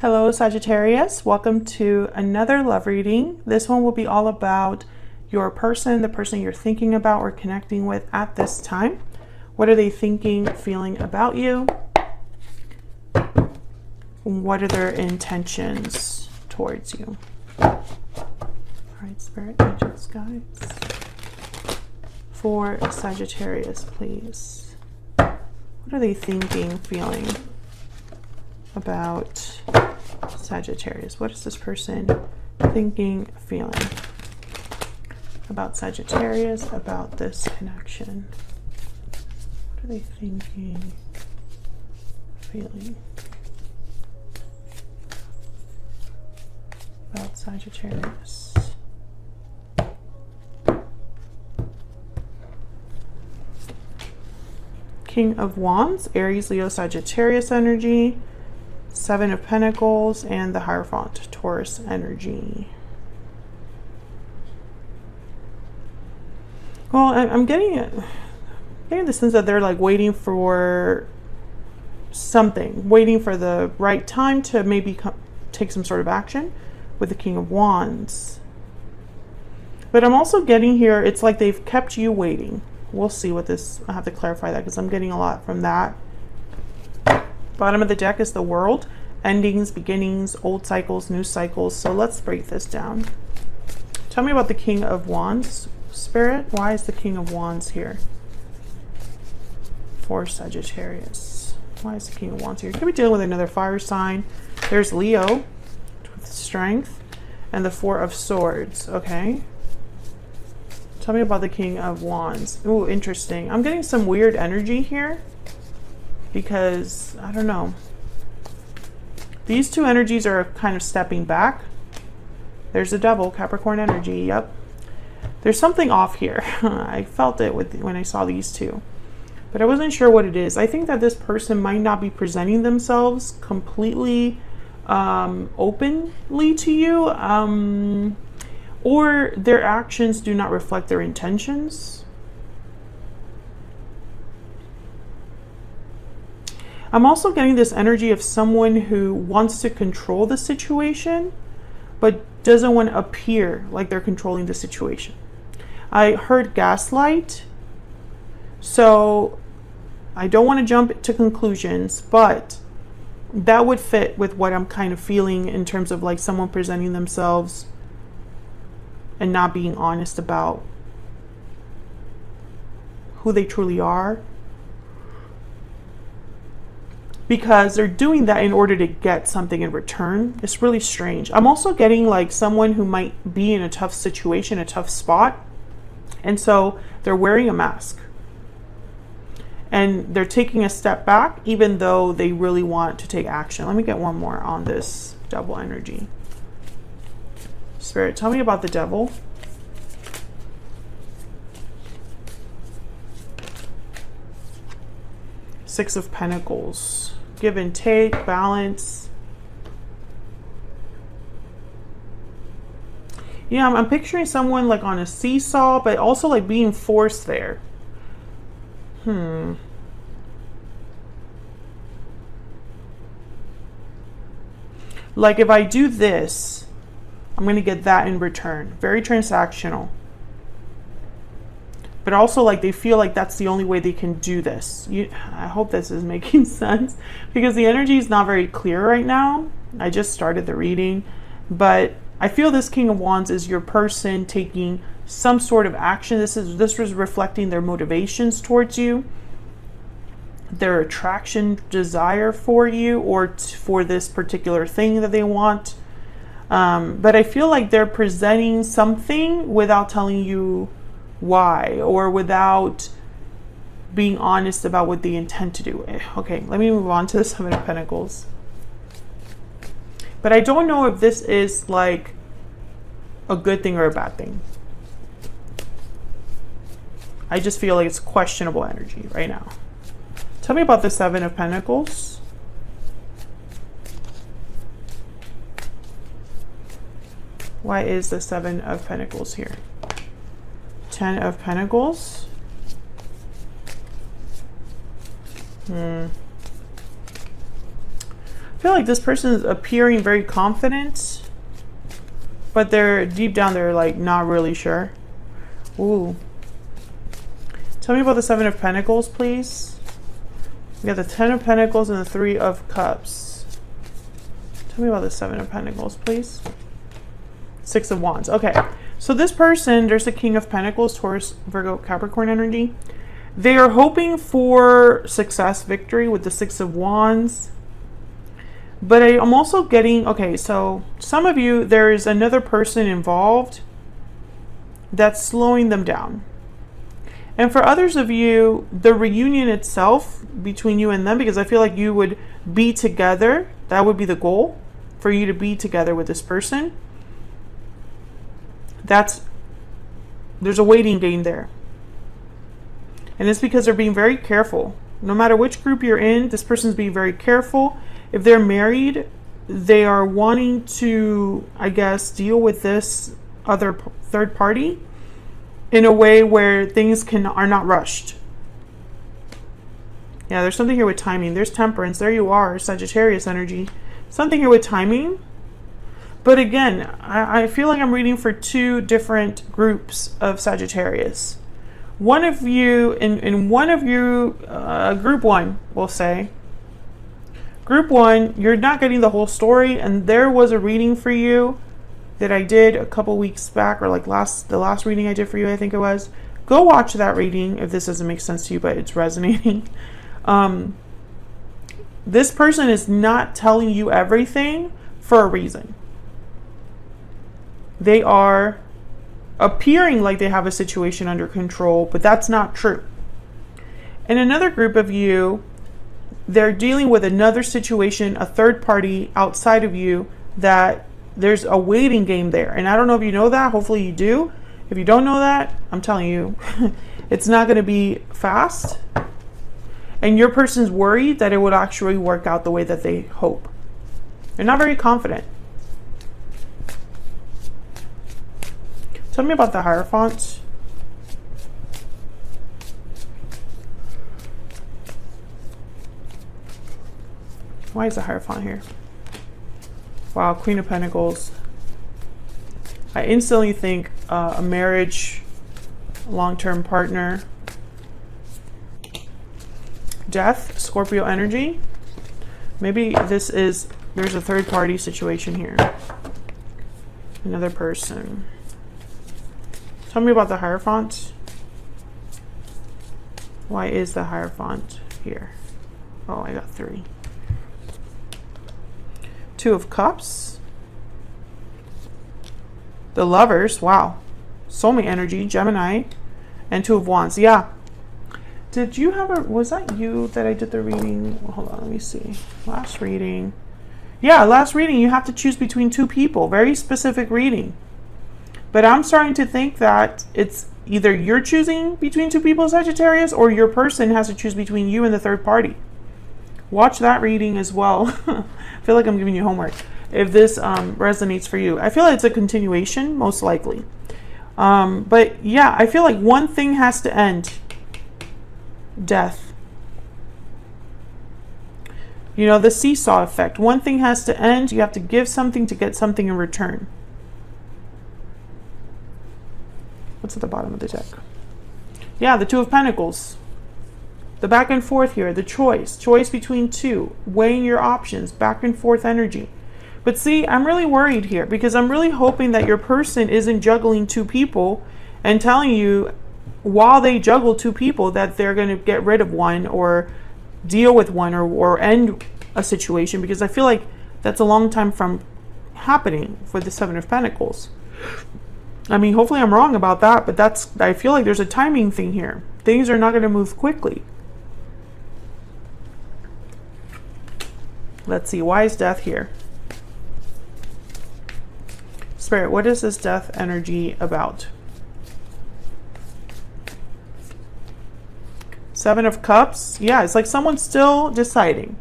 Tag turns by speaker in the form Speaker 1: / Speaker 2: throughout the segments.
Speaker 1: Hello Sagittarius, welcome to another love reading. This one will be all about your person, the person you're thinking about or connecting with at this time. What are they thinking, feeling about you? What are their intentions towards you? All right, Spirit, Angels, Guides. For Sagittarius, please. What are they thinking, feeling about Sagittarius? What is this person thinking, feeling about Sagittarius, about this connection? What are they thinking, feeling about Sagittarius? King of Wands, Aries, Leo, Sagittarius energy. Seven of Pentacles and the Hierophant, Taurus energy. Well, I'm getting the sense that they're like waiting for something, waiting for the right time to maybe take some sort of action with the King of Wands. But I'm also getting here, it's like they've kept you waiting. We'll see what this, I have to clarify that because I'm getting a lot from that. Bottom of the deck is the World. Endings, beginnings, old cycles, new cycles. So let's break this down. Tell me about the King of Wands, Spirit. Why is the King of Wands here for Sagittarius? Why is the King of Wands here? You could be dealing with another fire sign. There's Leo with Strength and the Four of Swords. Okay. Tell me about the King of Wands. Ooh, interesting. I'm getting some weird energy here. Because, I don't know, these two energies are kind of stepping back. There's the Devil, Capricorn energy, yep. There's something off here. I felt it when I saw these two. But I wasn't sure what it is. I think that this person might not be presenting themselves completely openly to you. Or their actions do not reflect their intentions. I'm also getting this energy of someone who wants to control the situation, but doesn't want to appear like they're controlling the situation. I heard gaslight, so I don't want to jump to conclusions, but that would fit with what I'm kind of feeling in terms of like someone presenting themselves and not being honest about who they truly are. Because they're doing that in order to get something in return. It's really strange. I'm also getting like someone who might be in a tough situation, a tough spot. And so they're wearing a mask. And they're taking a step back even though they really want to take action. Let me get one more on this Devil energy. Spirit, tell me about the Devil. Six of Pentacles. Give and take, balance. Yeah, I'm picturing someone like on a seesaw, but also like being forced there. Like if I do this, I'm going to get that in return. Very transactional. But also like they feel like that's the only way they can do this. I hope this is making sense because the energy is not very clear right now. I just started the reading, but I feel this King of Wands is your person taking some sort of action. This was reflecting their motivations towards you, their attraction, desire for you, or for this particular thing that they want. But I feel like they're presenting something without telling you why, or without being honest about what they intend to do. Okay, let me move on to the Seven of Pentacles. But I don't know if this is like a good thing or a bad thing. I just feel like it's questionable energy right now. Tell me about the Seven of Pentacles. Why is the Seven of Pentacles here? Ten of Pentacles. I feel like this person is appearing very confident, but they're deep down, they're like not really sure. Ooh. Tell me about the Seven of Pentacles, please. We got the Ten of Pentacles and the Three of Cups. Tell me about the Seven of Pentacles, please. Six of Wands. Okay. So this person, there's the King of Pentacles, Taurus, Virgo, Capricorn energy. They are hoping for success, victory with the Six of Wands. But I'm also getting, okay, so some of you, there is another person involved that's slowing them down. And for others of you, the reunion itself between you and them, because I feel like you would be together, that would be the goal, for you to be together with this person. There's a waiting game there. And it's because they're being very careful. No matter which group you're in, this person's being very careful. If they're married, they are wanting to, I guess, deal with this other third party in a way where things are not rushed. Yeah, there's something here with timing. There's Temperance. There you are, Sagittarius energy. Something here with timing. But again, I feel like I'm reading for two different groups of Sagittarius. One of you, in one of you, group one, we'll say. Group one, you're not getting the whole story, and there was a reading for you that I did a couple weeks back, or like the last reading I did for you, I think it was. Go watch that reading if this doesn't make sense to you, but it's resonating. This person is not telling you everything for a reason. They are appearing like they have a situation under control, but that's not true. And another group of you, they're dealing with another situation, a third party outside of you, that there's a waiting game there. And I don't know if you know that. Hopefully you do. If you don't know that, I'm telling you, it's not going to be fast. And your person's worried that it would actually work out the way that they hope. They're not very confident. Tell me about the Hierophant. Why is the Hierophant here? Wow, Queen of Pentacles. I instantly think a marriage, long-term partner. Death, Scorpio energy. Maybe there's a third party situation here. Another person. Tell me about the Hierophant. Why is the Hierophant here? Oh, I got three. Two of Cups. The Lovers. Wow. Soulmate energy. Gemini. And Two of Wands. Yeah. Did you have was that you that I did the reading? Well, hold on, let me see. Last reading. Yeah, last reading, you have to choose between two people. Very specific reading. But I'm starting to think that it's either you're choosing between two people, Sagittarius, or your person has to choose between you and the third party. Watch that reading as well. I feel like I'm giving you homework. If this resonates for you. I feel like it's a continuation, most likely. But yeah, I feel like one thing has to end. Death. You know, the seesaw effect. One thing has to end. You have to give something to get something in return. What's at the bottom of the deck? Yeah, the Two of Pentacles. The back and forth here. The choice between two. Weighing your options. Back and forth energy. But see, I'm really worried here because I'm really hoping that your person isn't juggling two people and telling you while they juggle two people that they're going to get rid of one or deal with one or end a situation, because I feel like that's a long time from happening for the Seven of Pentacles. I mean, hopefully I'm wrong about that, but I feel like there's a timing thing here. Things are not going to move quickly. Let's see. Why is Death here? Spirit, what is this Death energy about? Seven of Cups. Yeah, it's like someone's still deciding.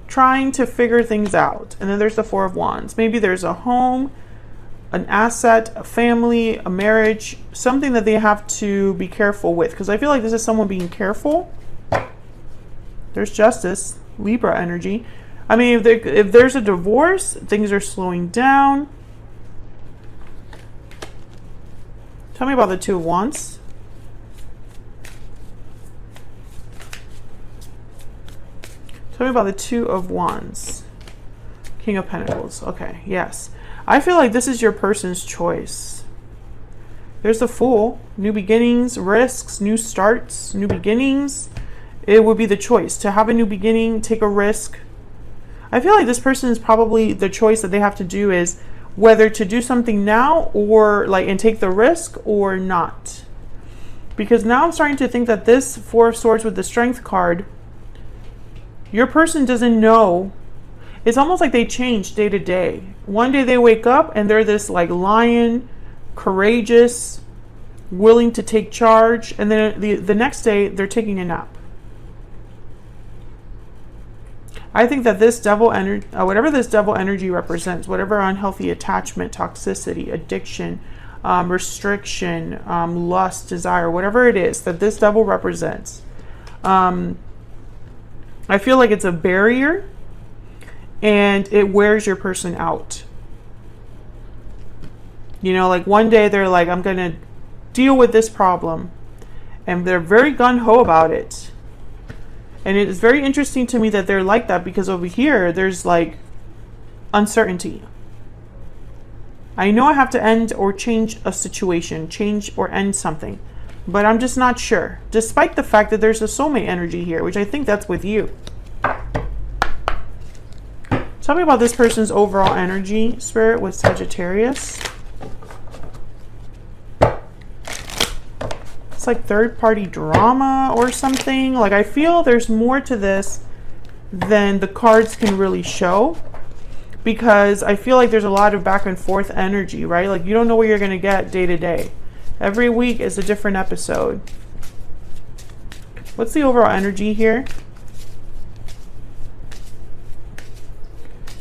Speaker 1: Trying to figure things out. And then there's the Four of Wands. Maybe there's a home, an asset, a family, a marriage, something that they have to be careful with. Because I feel like this is someone being careful. There's Justice, Libra energy. I mean, if there's a divorce, things are slowing down. Tell me about the Two of Wands. Tell me about the Two of Wands. King of Pentacles. Okay, yes. I feel like this is your person's choice. There's the Fool. New beginnings, risks, new starts, new beginnings. It would be the choice to have a new beginning, take a risk. I feel like this person is probably the choice that they have to do is whether to do something now or like and take the risk or not. Because now I'm starting to think that this Four of Swords with the Strength card, your person doesn't know. It's almost like they change day to day. One day they wake up and they're this like lion, courageous, willing to take charge. And then the next day they're taking a nap. I think that this devil energy, whatever this devil energy represents, whatever unhealthy attachment, toxicity, addiction, restriction, lust, desire, whatever it is that this devil represents, I feel like it's a barrier and it wears your person out. You know, like one day they're like, I'm going to deal with this problem. And they're very gung-ho about it. And it is very interesting to me that they're like that because over here, there's like uncertainty. I know I have to end or change a situation, change or end something, but I'm just not sure. Despite the fact that there's a soulmate energy here, which I think that's with you. Tell me about this person's overall energy, Spirit, with Sagittarius. It's like third-party drama or something. Like I feel there's more to this than the cards can really show, because I feel like there's a lot of back and forth energy, right? Like you don't know what you're going to get day to day. Every week is a different episode. What's the overall energy here?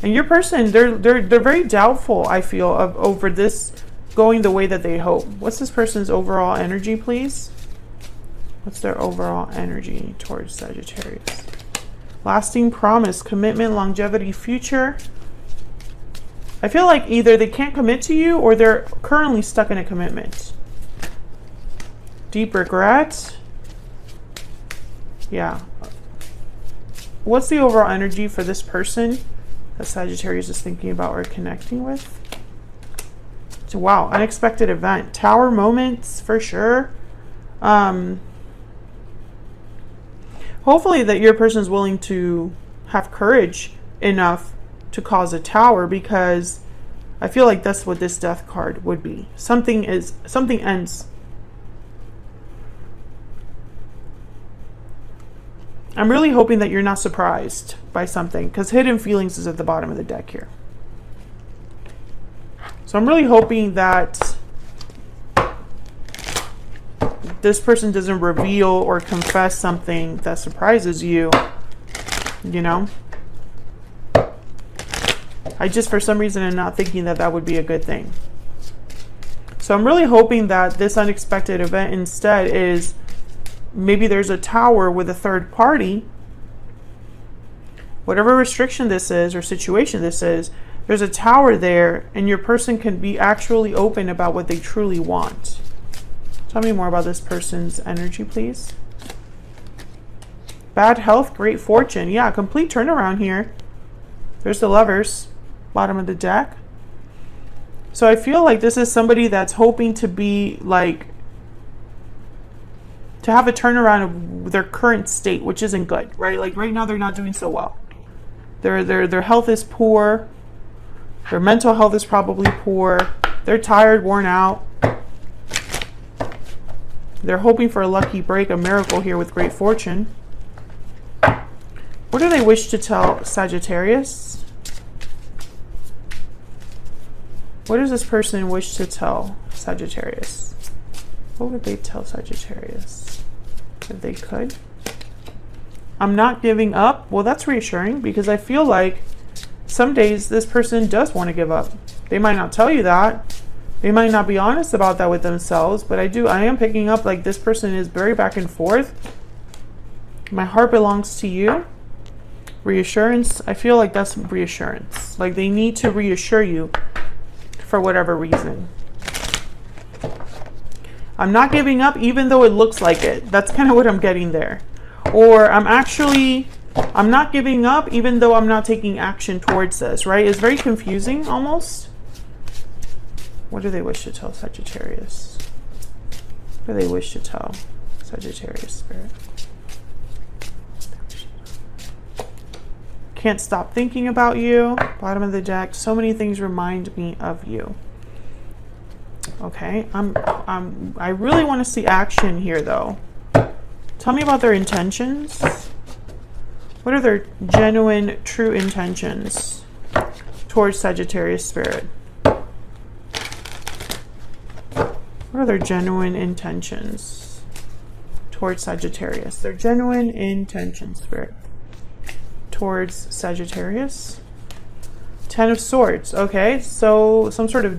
Speaker 1: And your person, they're very doubtful, I feel, over this going the way that they hope. What's this person's overall energy, please? What's their overall energy towards Sagittarius? Lasting promise, commitment, longevity, future. I feel like either they can't commit to you or they're currently stuck in a commitment. Deep regret. Yeah. What's the overall energy for this person that Sagittarius is thinking about or connecting with? So, wow, unexpected event. Tower moments for sure. Hopefully that your person is willing to have courage enough to cause a tower, because I feel like that's what this Death card would be. Something ends. I'm really hoping that you're not surprised by something, because hidden feelings is at the bottom of the deck here. So I'm really hoping that this person doesn't reveal or confess something that surprises you, you know? I just, for some reason, am not thinking that that would be a good thing. So I'm really hoping that this unexpected event instead is maybe there's a tower with a third party. Whatever restriction this is or situation this is, there's a tower there and your person can be actually open about what they truly want. Tell me more about this person's energy, please. Bad health, great fortune. Yeah, complete turnaround here. There's the Lovers, bottom of the deck. So I feel like this is somebody that's hoping to be like, to have a turnaround of their current state, which isn't good, right? Like right now they're not doing so well. Their health is poor. Their mental health is probably poor. They're tired, worn out. They're hoping for a lucky break, a miracle here with great fortune. What do they wish to tell Sagittarius? What does this person wish to tell Sagittarius? What would they tell Sagittarius if they could? I'm not giving up. Well, that's reassuring, because I feel like some days this person does want to give up. They might not tell you that. They might not be honest about that with themselves, but I am picking up like this person is very back and forth. My heart belongs to you. Reassurance. I feel like that's reassurance. Like they need to reassure you for whatever reason. I'm not giving up even though it looks like it. That's kind of what I'm getting there. Or I'm not giving up even though I'm not taking action towards this, right? It's very confusing almost. What do they wish to tell Sagittarius? What do they wish to tell Sagittarius spirit? Can't stop thinking about you. Bottom of the deck. So many things remind me of you. Okay, I really want to see action here though. Tell me about their intentions. What are their genuine, true intentions towards Sagittarius spirit? What are their genuine intentions towards Sagittarius? Their genuine intentions, spirit, towards Sagittarius. Ten of Swords. Okay, so some sort of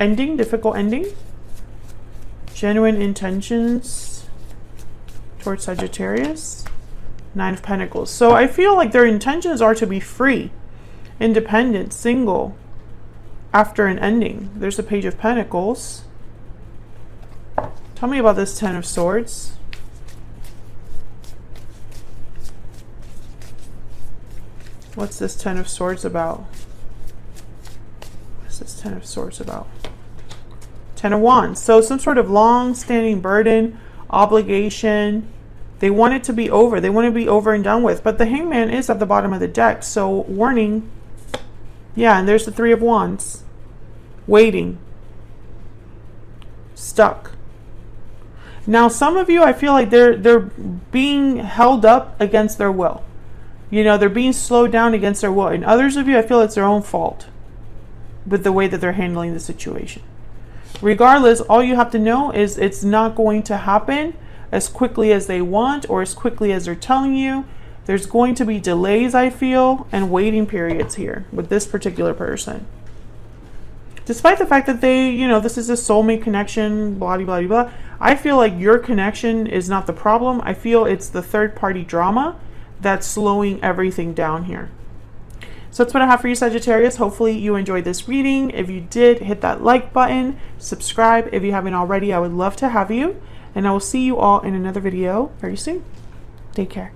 Speaker 1: ending, difficult ending. Genuine intentions towards Sagittarius. Nine of Pentacles. So I feel like their intentions are to be free, independent, single after an ending. There's a Page of Pentacles. Tell me about this Ten of Swords. What's this Ten of Swords about? What's this Ten of Swords about? Ten of Wands. So some sort of long-standing burden, obligation. They want it to be over. They want to be over and done with. But the Hangman is at the bottom of the deck. So warning. Yeah, and there's the Three of Wands. Waiting. Stuck. Now some of you, I feel like they're being held up against their will. You know, they're being slowed down against their will. And others of you, I feel it's their own fault with the way that they're handling the situation. Regardless, all you have to know is it's not going to happen as quickly as they want or as quickly as they're telling you. There's going to be delays, I feel, and waiting periods here with this particular person. Despite the fact that they, you know, this is a soulmate connection, blah, blah, blah, blah. I feel like your connection is not the problem. I feel it's the third party drama that's slowing everything down here. So that's what I have for you, Sagittarius. Hopefully you enjoyed this reading. If you did, hit that like button, subscribe if you haven't already. I would love to have you. And I will see you all in another video very soon. Take care.